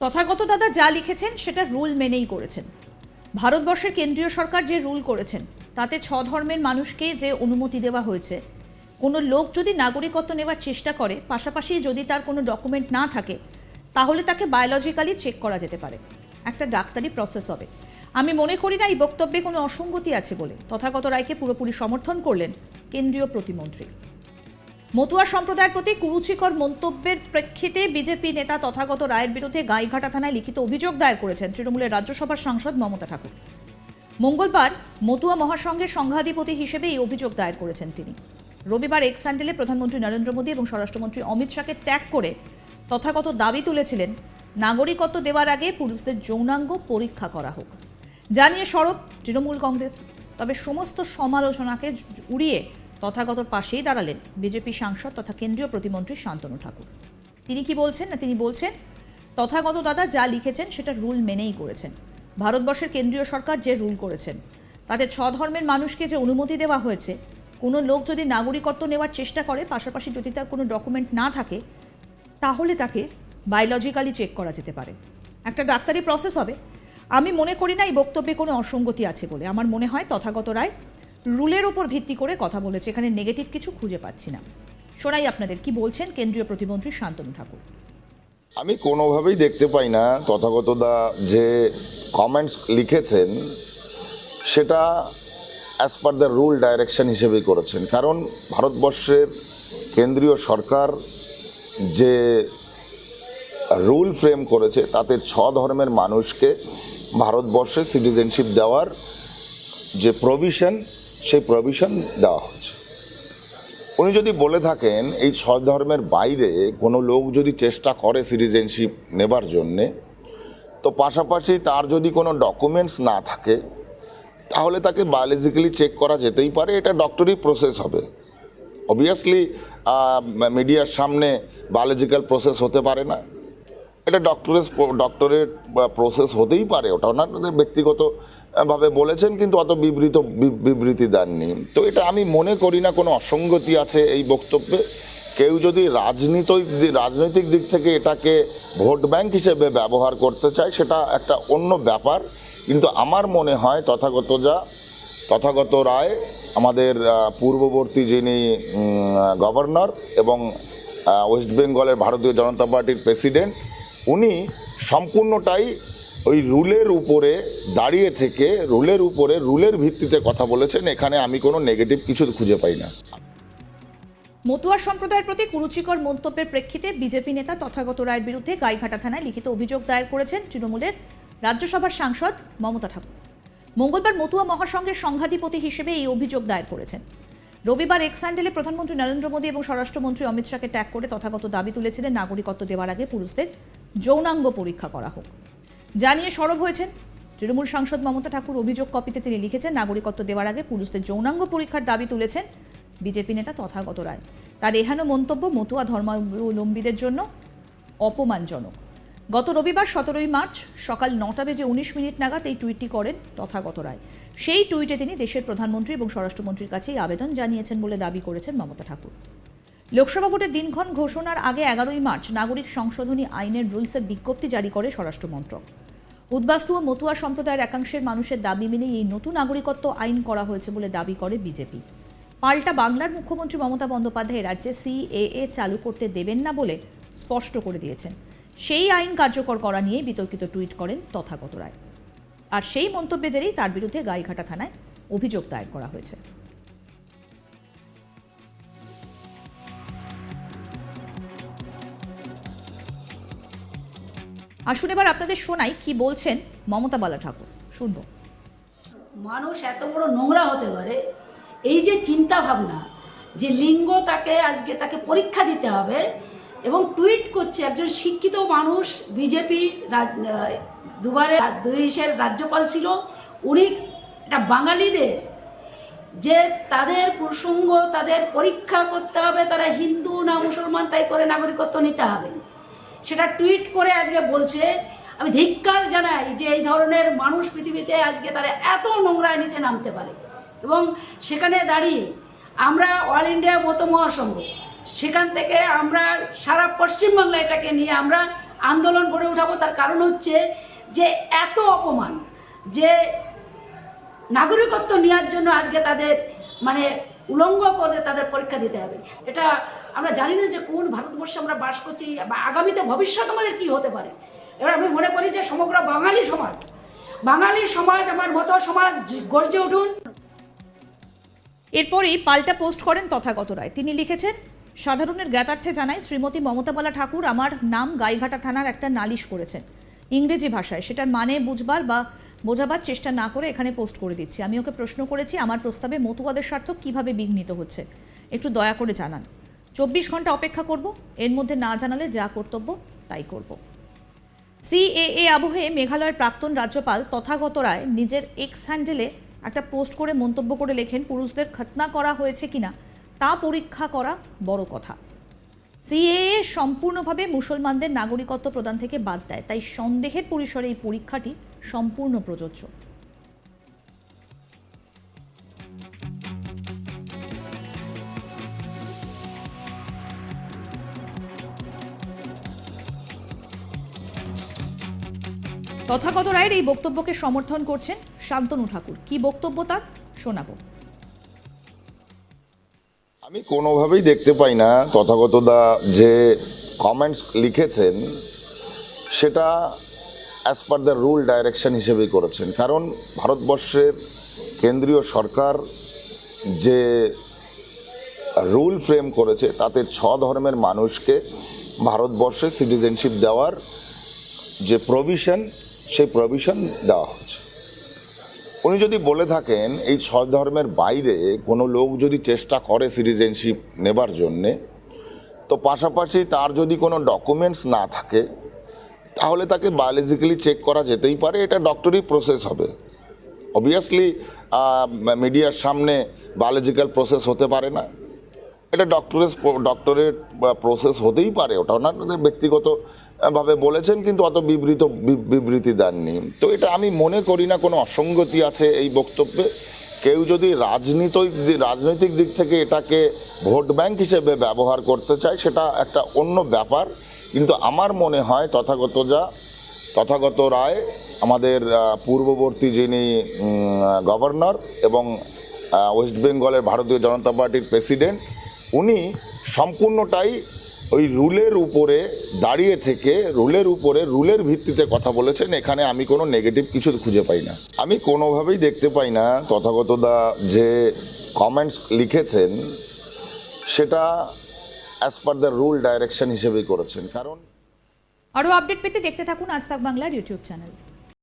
তথাগত দাদা যা লিখেছেন সেটা রুল মেনেই করেছেন। ভারতবর্ষের কেন্দ্রীয় সরকার যে রুল করেছেন তাতে 6 ধর্মের মানুষকে যে অনুমতি দেওয়া হয়েছে, কোনো লোক যদি নাগরিকত্ব নেওয়ার চেষ্টা করে, পাশাপাশি যদি তার কোনো ডকুমেন্ট না থাকে, তাহলে তাকে বায়োলজিক্যালি চেক করা যেতে পারে, একটা ডাক্তারি প্রসেস হবে। আমি মনে করি না এই বক্তব্যে কোনো অসঙ্গতি আছে বলে তথাগত রায়কে পুরোপুরি সমর্থন করলেন কেন্দ্রীয় প্রতিমন্ত্রী। মতুয়া সম্প্রদায়ের প্রতি কুরুচিকর মন্তব্যের প্রেক্ষিতে বিজেপি নেতা তথাগত রায়ের বিরুদ্ধে গাইঘাটা থানায় লিখিত অভিযোগ দায়ের করেছেন তৃণমূলের রাজ্যসভার সাংসদ মমতা ঠাকুর। মঙ্গলবার মতুয়া মহাসংঘের সংঘাধিপতি হিসেবে এই অভিযোগ দায়ের করেছেন তিনি। রবিবার এক্স হ্যান্ডেলে প্রধানমন্ত্রী নরেন্দ্র মোদী এবং স্বরাষ্ট্রমন্ত্রী অমিত শাহকে ট্যাগ করে তথাগত দাবি তুলেছিলেন নাগরিকত্ব দেওয়ার আগে পুরুষদের যৌনাঙ্গ পরীক্ষা করা হোক। জানিয়ে সরব তৃণমূল কংগ্রেস। তবে সমস্ত সমালোচনাকে উড়িয়ে তথাগতর পাশেই দাঁড়ালেন বিজেপি সাংসদ তথা কেন্দ্রীয় প্রতিমন্ত্রী শান্তনু ঠাকুর। তিনি কি বলছেন না, তিনি বলছেন তথাগত দাদা যা লিখেছেন সেটা রুল মেনেই করেছেন। ভারতবর্ষের কেন্দ্রীয় সরকার যে রুল করেছেন তাতে 6 ধর্মের মানুষকে যে অনুমতি দেওয়া হয়েছে, কোনো লোক যদি নাগরিকত্ব নেওয়ার চেষ্টা করে, পাশাপাশি যদি তার কোনো ডকুমেন্ট না থাকে, তাহলে তাকে বায়োলজিক্যালি চেক করা যেতে পারে, একটা ডাক্তারি প্রসেস হবে। আমি মনে করি না এই বক্তব্যে কোনো অসঙ্গতি আছে বলে। আমার মনে হয় তথাগত রায় রুলের ওপর ভিত্তি করে কথা বলেছে, এখানে নেগেটিভ কিছু খুঁজে পাচ্ছি না। শোনাই আপনাদের কি বলছেন কেন্দ্রীয় প্রতিমন্ত্রী শান্তনু ঠাকুর। আমি কোনোভাবেই দেখতে পাই না তথাগত দা যে কমেন্টস লিখেছেন সেটা as per the rule direction হিসেবেই করেছেন। কারণ ভারতবর্ষের কেন্দ্রীয় সরকার যে রুল ফ্রেম করেছে তাতে 6 ধর্মের মানুষকে ভারতবর্ষে সিটিজেনশিপ দেওয়ার যে প্রভিশন, সেই প্রভিশন দেওয়া হচ্ছে। উনি যদি বলে থাকেন এই 6 ধর্মের বাইরে কোনো লোক যদি চেষ্টা করে সিটিজেনশিপ নেবার জন্যে, তো পাশাপাশি তার যদি কোনো ডকুমেন্টস না থাকে, তাহলে তাকে বায়োলজিক্যালি চেক করা যেতেই পারে। এটা ডক্টরি প্রসেস হবে। অবভিয়াসলি মিডিয়ার সামনে বায়োলজিক্যাল প্রসেস হতে পারে না, এটা ডক্টরেট প্রসেস হতেই পারে। ওটা ওনাদের ব্যক্তিগতভাবে বলেছেন, কিন্তু অত বিবৃতি দেননি। তো এটা আমি মনে করি না কোনো অসঙ্গতি আছে এই বক্তব্যে। কেউ যদি রাজনৈতিক দিক থেকে এটাকে ভোট ব্যাংক হিসেবে ব্যবহার করতে চায়, সেটা একটা অন্য ব্যাপার। কিন্তু আমার মনে হয় তথাগত রায় আমাদের পূর্ববর্তী যিনি গভর্নর এবং ওয়েস্ট বেঙ্গলের ভারতীয় জনতা পার্টির প্রেসিডেন্ট, উনি সম্পূর্ণটাই ওই রুলের উপরে দাঁড়িয়ে থেকে রুলের ভিত্তিতে কথা বলেছেন। এখানে আমি কোনো নেগেটিভ কিছু খুঁজে পাই না। মতুয়া সম্প্রদায়ের প্রতি কুরুচিকর মন্তব্যের প্রেক্ষিতে বিজেপি নেতা তথাগত রায়ের বিরুদ্ধে গাইঘাটা থানায় লিখিত অভিযোগ দায়ের করেছেন তৃণমূলের রাজ্যসভার সাংসদ মমতা ঠাকুর। মঙ্গলবার মতুয়া মহাসংঘের সংঘাধিপতি হিসেবে এই অভিযোগ দায়ের করেছেন। রবিবার এক্স হ্যান্ডেলে প্রধানমন্ত্রী নরেন্দ্র মোদী এবং স্বরাষ্ট্রমন্ত্রী অমিত শাহকে ট্যাগ করে তথাগত দাবি তুলেছিলেন নাগরিকত্ব দেওয়ার আগে পুরুষদের যৌনাঙ্গ পরীক্ষা করা হোক। জানিয়ে সরব হয়েছেন তৃণমূল সাংসদ মমতা ঠাকুর। অভিযোগ কপিতে তিনি লিখেছেন নাগরিকত্ব দেওয়ার আগে পুরুষদের যৌনাঙ্গ পরীক্ষার দাবি তুলেছেন বিজেপি নেতা তথাগত রায়। তার এহেন মন্তব্য মতুয়া ধর্মাবলম্বীদের জন্য অপমানজনক। গত রবিবার 17 মার্চ সকাল 9:19 নাগাদ এই টুইটটি করেন তথাগত রায়। সেই টুইটে তিনি দেশের প্রধানমন্ত্রী এবং স্বরাষ্ট্রমন্ত্রীর কাছে আবেদন জানিয়েছেন বলে দাবি করেছেন মমতা ঠাকুর। লোকসভা ভোটের দিনক্ষণ ঘোষণার আগে 11 মার্চ নাগরিক সংশোধনী আইনের রুলসের বিজ্ঞপ্তি জারি করে স্বরাষ্ট্রমন্ত্রক। উদ্বাস্তু ও মতুয়া সম্প্রদায়ের একাংশের মানুষের দাবি মেনে এই নতুন নাগরিকত্ব আইন করা হয়েছে বলে দাবি করে বিজেপি। পাল্টা বাংলার মুখ্যমন্ত্রী মমতা বন্দ্যোপাধ্যায় রাজ্যে সিএএ চালু করতে দেবেন না বলে স্পষ্ট করে দিয়েছেন। সেই আইন কার্যকর করা নিয়ে বিতর্কিত টুইট করেন তথাগত রায়। আর সেই মন্তব্যে জেরেই তার বিরুদ্ধে গাইঘাটা থানায় অভিযোগ দায়ের করা হয়েছে। আসুন এবার আপনাদের শোনাই কি বলছেন মমতা বালা ঠাকুর, শুনবো। মানুষ এত বড় নোংরা হতে পারে, এই যে চিন্তা ভাবনা যে লিঙ্গ তাকে পরীক্ষা দিতে হবে, এবং টুইট করছে একজন শিক্ষিত মানুষ, বিজেপি দুইশের রাজ্যপাল ছিল উনি, এটা বাঙালিদের যে তাদের প্রসঙ্গ তাদের পরীক্ষা করতে হবে, তারা হিন্দু না মুসলমান তাই করে নাগরিকত্ব নিতে হবে, সেটা টুইট করে আজকে বলছে। আমি ধিক্কার জানাই যে এই ধরনের মানুষ পৃথিবীতে আজকে তারা এত নোংরায় নিচে নামতে পারে। এবং সেখানে দাঁড়িয়ে আমরা অল ইন্ডিয়া মতো মহাসংঘ, সেখান থেকে আমরা সারা পশ্চিমবাংলা এটাকে নিয়ে আমরা আন্দোলন গড়ে উঠাবো। তার কারণ হচ্ছে যে এত অপমান, যে নাগরিকত্ব নেওয়ার জন্য আজকে তাদের মানে উলঙ্গ করে তাদের পরীক্ষা দিতে হবে। এটা আমরা জানি না যে কোন ভারতবর্ষে আমরা বাস করছি বা আগামীতে ভবিষ্যৎ আমাদের কী হতে পারে। এবার আমি মনে করি যে সমগ্র বাঙালি সমাজ, আমার মতো সমাজ গর্জে উঠুন। এরপরেই পাল্টা পোস্ট করেন তথাগত রায়। তিনি লিখেছেন, সাধারণের জ্ঞাতার্থে জানাই, শ্রীমতী মমতা বালা ঠাকুর আমার নাম গাইঘাটা থানার একটা নালিশ করেছেন ইংরেজি ভাষায়। সেটার মানে বুঝবার বা বোঝাবার চেষ্টা না করে এখানে পোস্ট করে দিচ্ছি। আমি ওকে প্রশ্ন করেছি আমার প্রস্তাবে মতুয়াদের স্বার্থ কিভাবে বিঘ্নিত হচ্ছে, একটু দয়া করে জানান। 24 ঘন্টা অপেক্ষা করব, এর মধ্যে না জানালে যা কর্তব্য তাই করব। সিএএ আবহে মেঘালয়ের প্রাক্তন রাজ্যপাল তথাগত রায় নিজের এক্স হ্যান্ডেলে একটা পোস্ট করে মন্তব্য করে লেখেন, পুরুষদের খতনা করা হয়েছে কিনা তা পরীক্ষা করা বড় কথা। সিএএ সম্পূর্ণভাবে মুসলমানদের নাগরিকত্ব প্রদান থেকে বাদ দেয়, তাই সন্দেহের পরিসরে এই পরীক্ষাটি সম্পূর্ণ প্রযোজ্য। তথাগত রায়ের এই বক্তব্যকে সমর্থন করছেন শান্তনু ঠাকুর। কি বক্তব্য তার, শোনাবো। আমি কোনোভাবেই দেখতে পাই না তথাগত দা যে কমেন্টস লিখেছেন সেটা as per the rule direction হিসেবেই করেছেন। কারণ ভারতবর্ষের কেন্দ্রীয় সরকার যে রুল ফ্রেম করেছে তাতে 6 ধর্মের মানুষকে ভারতবর্ষে সিটিজেনশিপ দেওয়ার যে প্রভিশন, সেই প্রভিশন দেওয়া হচ্ছে। উনি যদি বলে থাকেন এই 6 ধর্মের বাইরে কোনো লোক যদি চেষ্টা করে সিটিজেনশিপ নেবার জন্যে, তো পাশাপাশি তার যদি কোনো ডকুমেন্টস না থাকে তাহলে তাকে বায়োলজিক্যালি চেক করা যেতেই পারে। এটা ডক্টরি প্রসেস হবে। অবভিয়াসলি মিডিয়ার সামনে বায়োলজিক্যাল প্রসেস হতে পারে না, এটা ডক্টরেট প্রসেস হতেই পারে। ওটা ওনাদের ব্যক্তিগতভাবে বলেছেন, কিন্তু অত বিবৃতি দেননি। তো এটা আমি মনে করি না কোনো অসঙ্গতি আছে এই বক্তব্যে। কেউ যদি রাজনৈতিক দিক থেকে এটাকে ভোট ব্যাংক হিসেবে ব্যবহার করতে চায় সেটা একটা অন্য ব্যাপার। কিন্তু আমার মনে হয় তথাগত রায় আমাদের পূর্ববর্তী যিনি গভর্নর এবং ওয়েস্ট বেঙ্গলের ভারতীয় জনতা পার্টির প্রেসিডেন্ট, উনি সম্পূর্ণটাই ওই রুলের উপরে দাঁড়িয়ে থেকে রুলের ভিত্তিতে কথা বলেছেন। এখানে আমি কোনো নেগেটিভ কিছু খুঁজে পাই না। আমি কোনোভাবেই দেখতে পাই না তথাগত দা যে কমেন্টস লিখেছেন সেটা as per the rule direction হিসেবেই করেছেন। কারণ আরও আপডেট পেতে দেখতে থাকুন আজ তাক বাংলার ইউটিউব চ্যানেল।